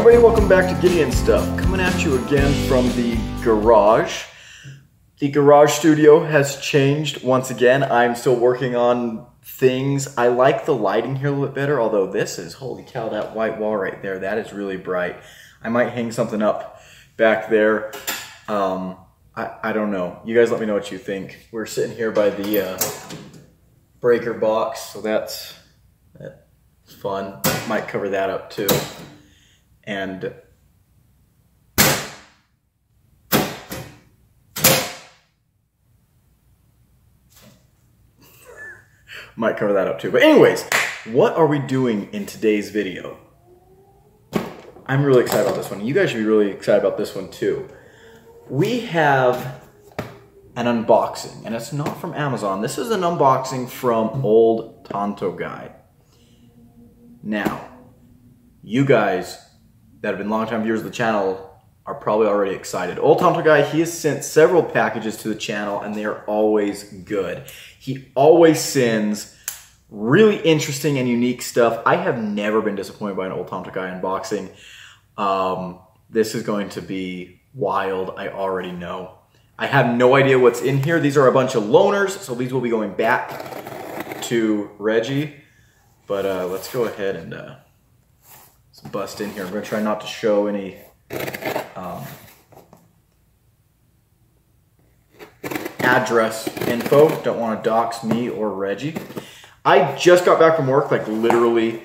everybody, welcome back to Gideon Stuff. Coming at you again from the garage. The garage studio has changed once again. I'm still working on things. I like the lighting here a little bit better, although this is, holy cow, that white wall right there, that is really bright. I might hang something up back there. I don't know. You guys let me know what you think. We're sitting here by the breaker box, so that's fun. Might cover that up too. And might cover that up too. But anyways, what are we doing in today's video? I'm really excited about this one. You guys should be really excited about this one too. We have an unboxing, and it's not from Amazon. This is an unboxing from Old Tanto Guy. Now, you guys that have been longtime viewers of the channel are probably already excited. Old Tanto Guy, he has sent several packages to the channel, and they are always good. He always sends really interesting and unique stuff. I have never been disappointed by an Old Tanto Guy unboxing. This is going to be wild, I already know. I have no idea what's in here. These are a bunch of loaners, so these will be going back to Reggie. But let's go ahead and let's bust in here. I'm going to try not to show any address info. Don't want to dox me or Reggie. I just got back from work, like literally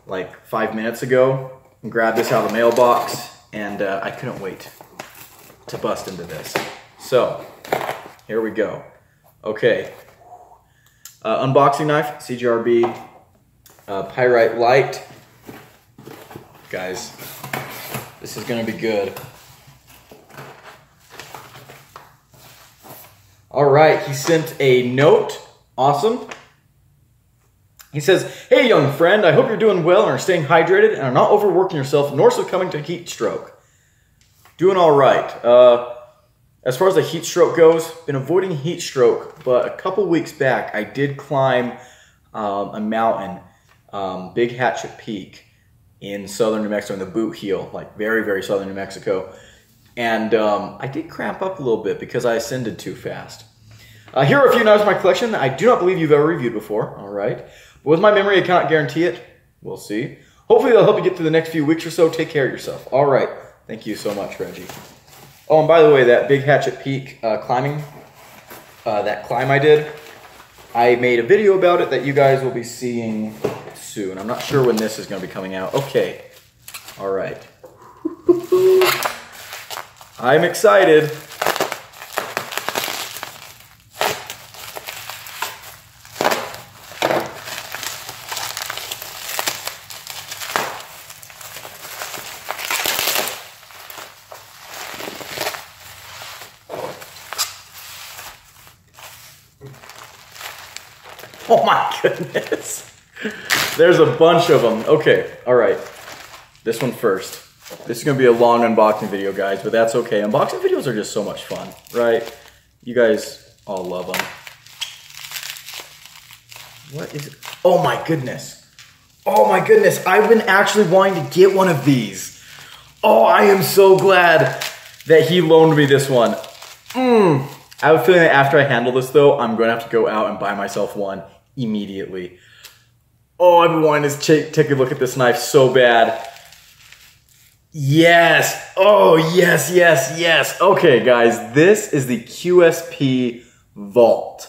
like 5 minutes ago, and grabbed this out of the mailbox, and I couldn't wait to bust into this. So, here we go. Okay. Unboxing knife, CGRB, pyrite light. Guys, this is gonna be good. All right, he sent a note. Awesome. He says, "Hey young friend, I hope you're doing well and are staying hydrated and are not overworking yourself nor succumbing to heat stroke. Doing all right. As far as the heat stroke goes, been avoiding heat stroke, but a couple weeks back I did climb a mountain, Big Hatchet Peak in southern New Mexico, in the boot heel, like very, very southern New Mexico. And I did cramp up a little bit because I ascended too fast. Here are a few knives in my collection that I do not believe you've ever reviewed before, all right? But with my memory, I cannot guarantee it. We'll see. Hopefully they'll help you get through the next few weeks or so. Take care of yourself. All right. Thank you so much, Reggie. Oh, and by the way, that Big Hatchet Peak climbing, that climb I did, I made a video about it that you guys will be seeing soon. I'm not sure when this is going to be coming out. Okay. All right. I'm excited. Oh my goodness. There's a bunch of them. Okay, all right. This one first. This is gonna be a long unboxing video, guys, but that's okay. Unboxing videos are just so much fun, right? You guys all love them. What is it? Oh my goodness. Oh my goodness, I've been actually wanting to get one of these. Oh, I am so glad that he loaned me this one. I have a feeling that after I handle this though, I'm gonna have to go out and buy myself one immediately. Oh, I've been wanting to take a look at this knife so bad. Yes. Oh, yes, yes, yes. Okay, guys, this is the QSP Vault.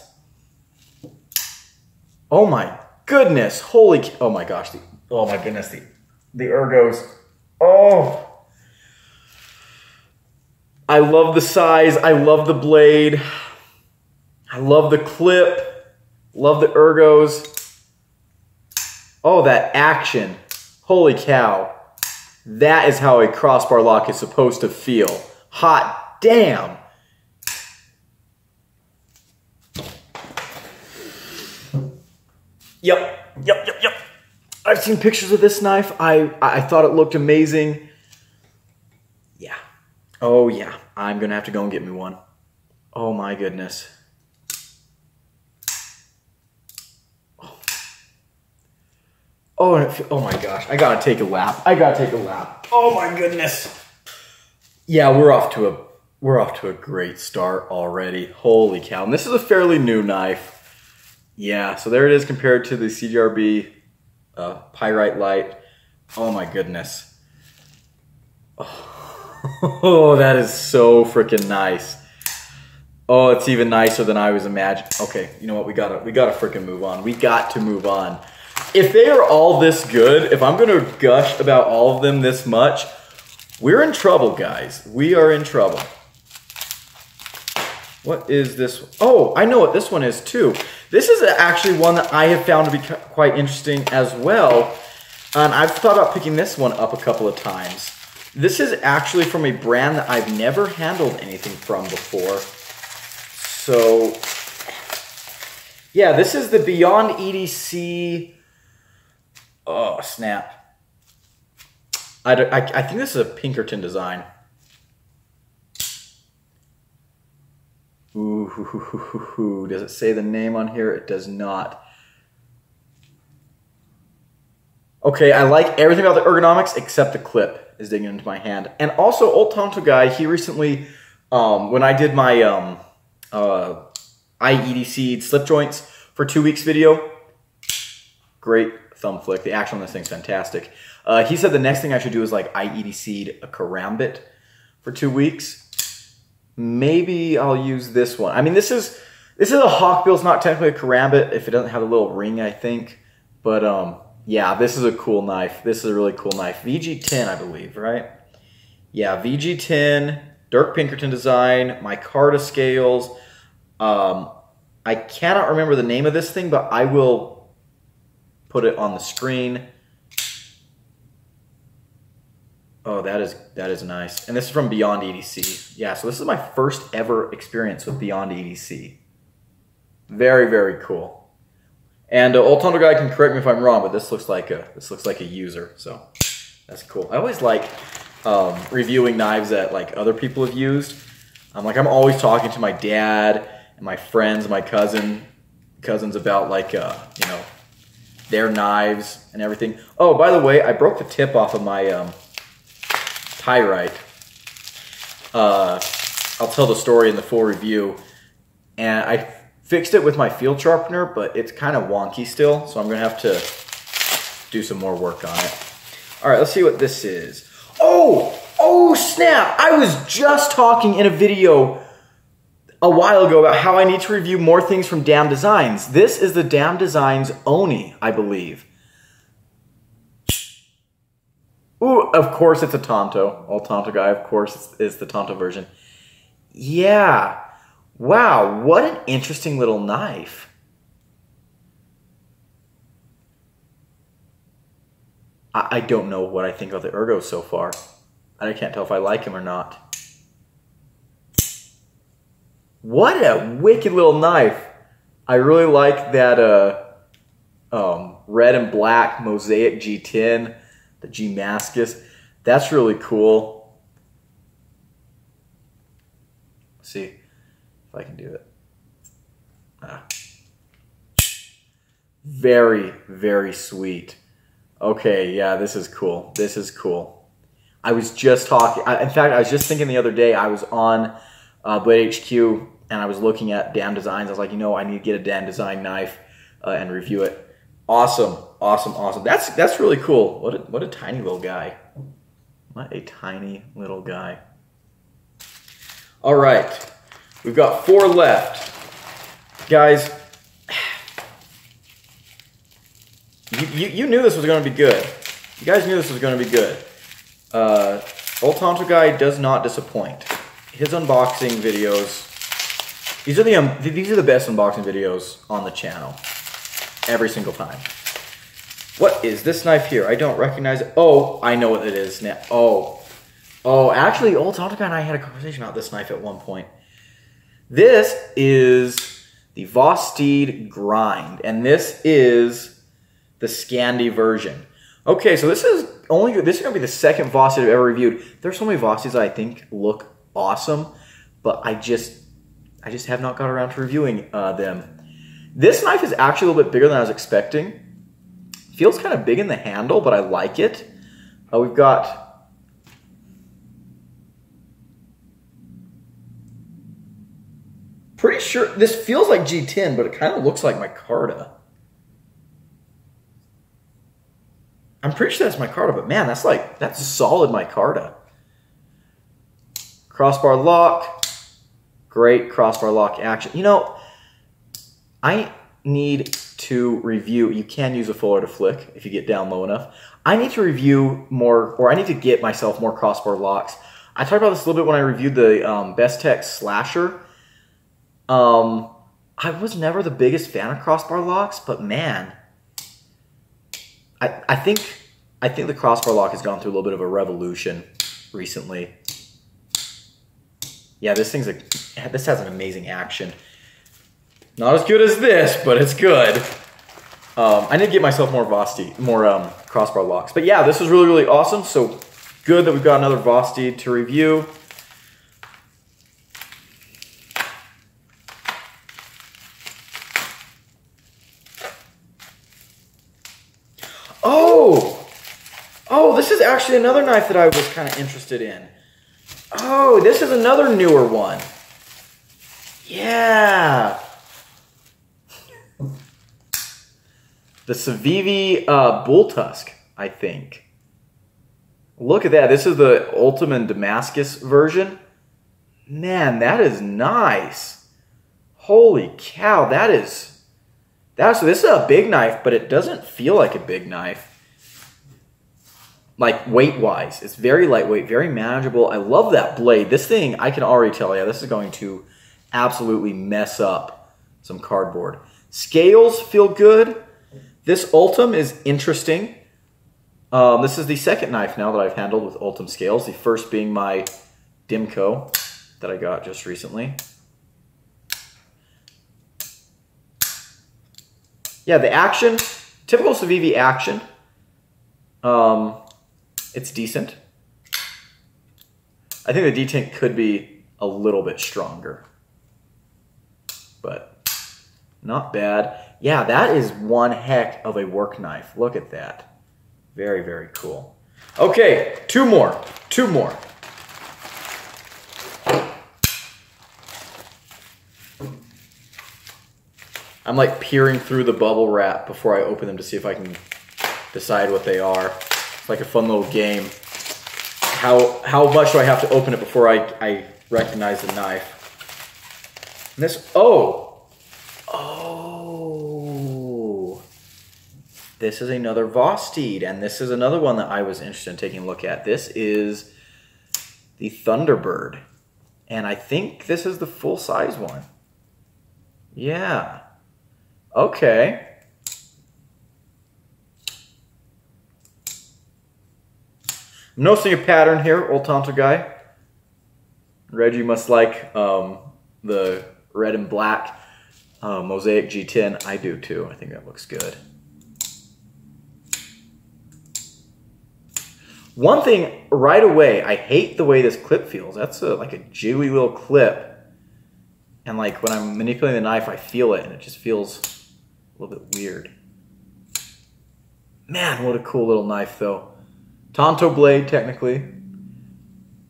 Oh my goodness. Holy, oh my gosh. Oh my goodness, the ergos. Oh. I love the size. I love the blade. I love the clip. Love the ergos. Oh, that action. Holy cow. That is how a crossbar lock is supposed to feel. Hot damn. Yep. I've seen pictures of this knife. I thought it looked amazing. Yeah. Oh yeah. I'm gonna have to go and get me one. Oh my goodness. Oh, oh my gosh, I gotta take a lap. I gotta take a lap. Oh my goodness. Yeah, we're off to a great start already. Holy cow. And this is a fairly new knife. Yeah, so there it is compared to the CGRB Pyrite Light. Oh my goodness. Oh, that is so freaking nice. Oh, it's even nicer than I was imagining. Okay, you know what? We gotta freaking move on. We got to move on. If they are all this good, if I'm gonna gush about all of them this much, we're in trouble, guys. We are in trouble. What is this? Oh, I know what this one is too. This is actually one that I have found to be quite interesting as well. And I've thought about picking this one up a couple of times. This is actually from a brand that I've never handled anything from before. So, yeah, this is the Beyond EDC. Oh, snap. I think this is a Pinkerton design. Ooh, does it say the name on here? It does not. Okay, I like everything about the ergonomics except the clip is digging into my hand. And also, Old Tanto Guy, he recently, when I did my IEDC slip joints for 2 weeks video, great thumb flick. The action on this thing's fantastic. He said the next thing I should do is like IEDC'd a karambit for 2 weeks. Maybe I'll use this one. I mean, this is a hawkbill. It's not technically a karambit if it doesn't have a little ring, I think. But yeah, this is a cool knife. This is a really cool knife. VG10, I believe, right? Yeah, VG10, Dirk Pinkerton design, micarta scales. I cannot remember the name of this thing, but I will put it on the screen. Oh, that is nice. And this is from Beyond EDC. Yeah, so this is my first ever experience with Beyond EDC. Very, very cool. And Old Tanto Guy can correct me if I'm wrong, but this looks like a user, so that's cool. I always like reviewing knives that like other people have used. I'm always talking to my dad and my friends, and my cousins about like you know, their knives and everything. Oh, by the way, I broke the tip off of my Pyrite. I'll tell the story in the full review. And I fixed it with my field sharpener, but it's kind of wonky still, so I'm gonna have to do some more work on it. All right, let's see what this is. Oh snap! I was just talking in a video a while ago about how I need to review more things from Damn Designs. This is the Damn Designs Oni, I believe. Ooh, of course it's a Tonto. Old Tanto Guy, of course, is the Tonto version. Yeah. Wow, what an interesting little knife. I don't know what I think of the ergos so far. I can't tell if I like him or not. What a wicked little knife. I really like that red and black mosaic G10. The G-Mascus. That's really cool. Let's see if I can do it. Very, very sweet. Okay, yeah, this is cool. This is cool. I was just talking, in fact, I was just thinking the other day, I was on Blade HQ and I was looking at Damn Designs. I was like, you know, I need to get a Damn Design knife and review it. Awesome, awesome, awesome. That's really cool. What a tiny little guy. What a tiny little guy. All right, we've got 4 left. Guys, you knew this was going to be good. You guys knew this was going to be good. Old Tanto Guy does not disappoint. His unboxing videos, these are the best unboxing videos on the channel. Every single time. What is this knife here? I don't recognize it. Oh, I know what it is now. Oh, actually, Old Tonto Guy and I had a conversation about this knife at one point. This is the Vosteed Grind, and this is the Scandi version. Okay, so this is going to be the second Vosteed I've ever reviewed. There's so many Vosteeds that I think look awesome, but I just have not got around to reviewing them. This knife is actually a little bit bigger than I was expecting Feels kind of big in the handle, but I like it. We've got pretty sure this feels like G10, but it kind of looks like micarta. I'm pretty sure that's micarta, but man, that's solid micarta. Crossbar lock, great crossbar lock action. You know, I need to review, you can use a fuller to flick if you get down low enough. I need to review more, or I need to get myself more crossbar locks. I talked about this a little bit when I reviewed the Best Tech Slasher. I was never the biggest fan of crossbar locks, but man, I think the crossbar lock has gone through a little bit of a revolution recently. Yeah, this has an amazing action. Not as good as this, but it's good. I need to get myself more crossbar locks. But yeah, this was really, really awesome. So good that we've got another Vosti to review. Oh, this is actually another knife that I was kind of interested in. Oh, this is another newer one. Yeah. The Civivi Bull Tusk, I think. Look at that. This is the Ultimate Damascus version. Man, that is nice. Holy cow, this is a big knife, but it doesn't feel like a big knife. Like weight-wise, it's very lightweight, very manageable. I love that blade. This thing, I can already tell, yeah, this is going to absolutely mess up some cardboard. Scales feel good. This Ultim is interesting. This is the second knife now that I've handled with Ultim scales. The first being my Dimco that I got just recently. Yeah, the action, typical Civivi action. It's decent. I think the detent could be a little bit stronger, but not bad. Yeah, that is one heck of a work knife. Look at that. Very, very cool. Okay, two more. I'm like peering through the bubble wrap before I open them to see if I can decide what they are. It's like a fun little game. How much do I have to open it before I recognize the knife? And this, this is another Vosteed, and this is another one that I was interested in taking a look at. This is the Thunderbird, and I think this is the full-size one. Yeah. Okay. I'm noticing a pattern here, Old Tanto Guy. Reggie must like the red and black Mosaic G10. I do too. I think that looks good. One thing right away, I hate the way this clip feels. That's like a jiggly little clip. And like when I'm manipulating the knife, I feel it and it just feels a little bit weird. Man, what a cool little knife though. Tonto blade, technically.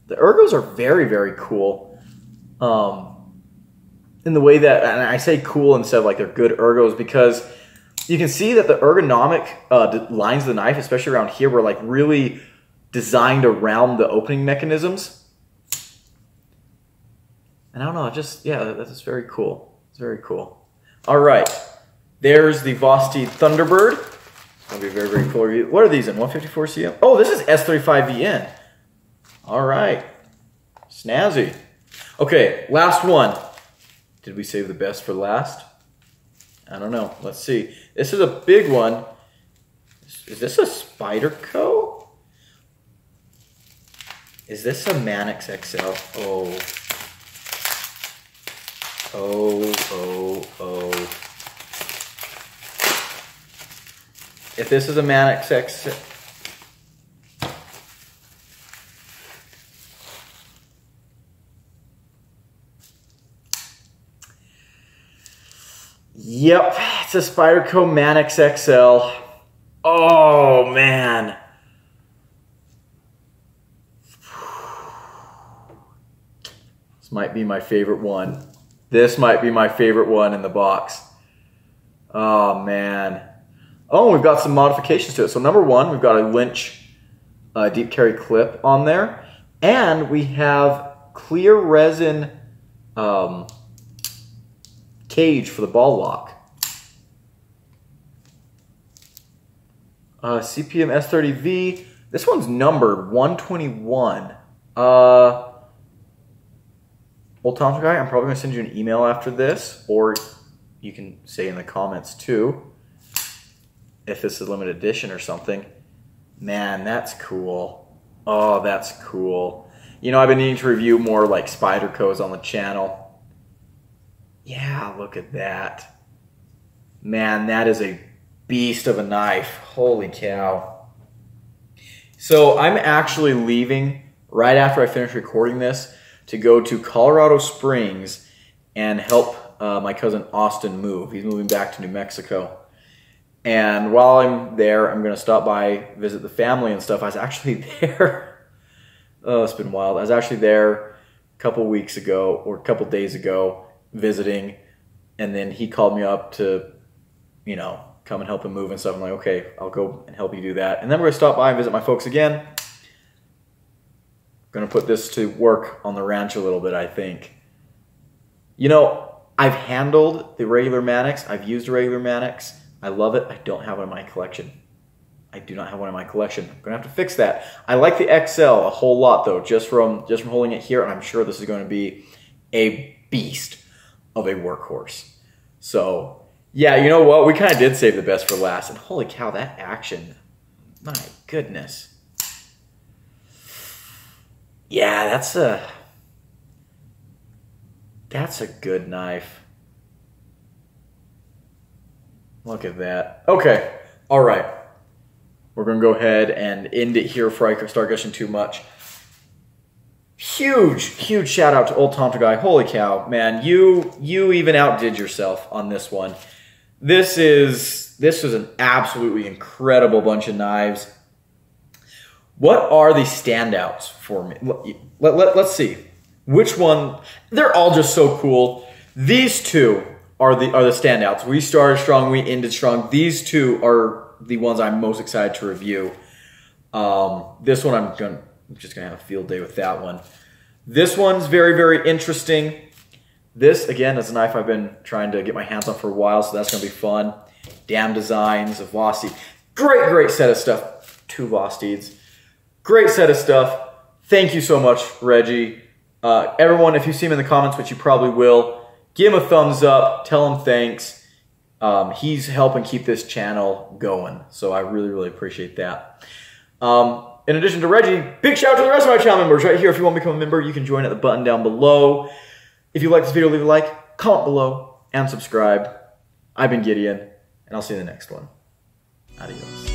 The ergos are very, very cool. In the way that, and I say cool instead of like they're good ergos, because you can see that the ergonomic lines of the knife, especially around here, were like really designed around the opening mechanisms. And I don't know, yeah, that's very cool. It's very cool. All right, there's the Vosteed Thunderbird. That'll be very, very cool review. What are these in? 154 cm? Oh, this is S35VN. All right. Snazzy. Okay, last one. Did we save the best for last? I don't know. Let's see. This is a big one. Is this a Spyderco? Is this a Manix XL? Oh. If this is a Manix X, yep, it's a Spyderco Manix XL. Oh, man. This might be my favorite one. This might be my favorite one in the box. Oh, man. Oh, we've got some modifications to it. So number one, we've got a Lynch deep carry clip on there. And we have clear resin cage for the ball lock. CPM S30V. This one's numbered 121. Old Tanto Guy, I'm probably going to send you an email after this, or you can say in the comments too if this is a limited edition or something. Man, that's cool. Oh, that's cool. You know, I've been needing to review more like Spydercos on the channel. Yeah, look at that. Man, that is a beast of a knife. Holy cow. So I'm actually leaving right after I finish recording this to go to Colorado Springs and help my cousin Austin move. He's moving back to New Mexico. And while I'm there, I'm going to stop by, visit the family and stuff. I was actually there. Oh, it's been wild. I was actually there a couple weeks ago, or a couple days ago, visiting. And then he called me up to, you know, come and help him move and stuff. I'm like, okay, I'll go and help you do that. And then we're going to stop by and visit my folks again. Going to put this to work on the ranch a little bit, I think. You know, I've handled the regular Mannix. I've used a regular Mannix. I love it. I don't have one in my collection. I do not have one in my collection. I'm going to have to fix that. I like the XL a whole lot, though, just from holding it here, and I'm sure this is going to be a beast of a workhorse. So, yeah, you know what? We kind of did save the best for last, and holy cow, that action. My goodness. Yeah, that's a good knife. Look at that. Okay, all right. We're gonna go ahead and end it here before I start gushing too much. Huge shout out to Old Tanto Guy. Holy cow, man, you even outdid yourself on this one. This is an absolutely incredible bunch of knives. What are the standouts for me? Let's see. Which one? They're all just so cool. These two are the standouts. We started strong, we ended strong. These two are the ones I'm most excited to review. This one I'm just gonna have a field day with that one. This one's very interesting. This again is a knife I've been trying to get my hands on for a while, so that's gonna be fun. Dam Designs of Vosteed. Great set of stuff. 2 Vosteeds. Great set of stuff. Thank you so much, Reggie. Everyone, if you see him in the comments, which you probably will, give him a thumbs up. Tell him thanks. He's helping keep this channel going, so I really appreciate that. In addition to Reggie, big shout out to the rest of my channel members right here. If you want to become a member, you can join at the button down below. If you like this video, leave a like, comment below, and subscribe. I've been Gideon, and I'll see you in the next one. Adios.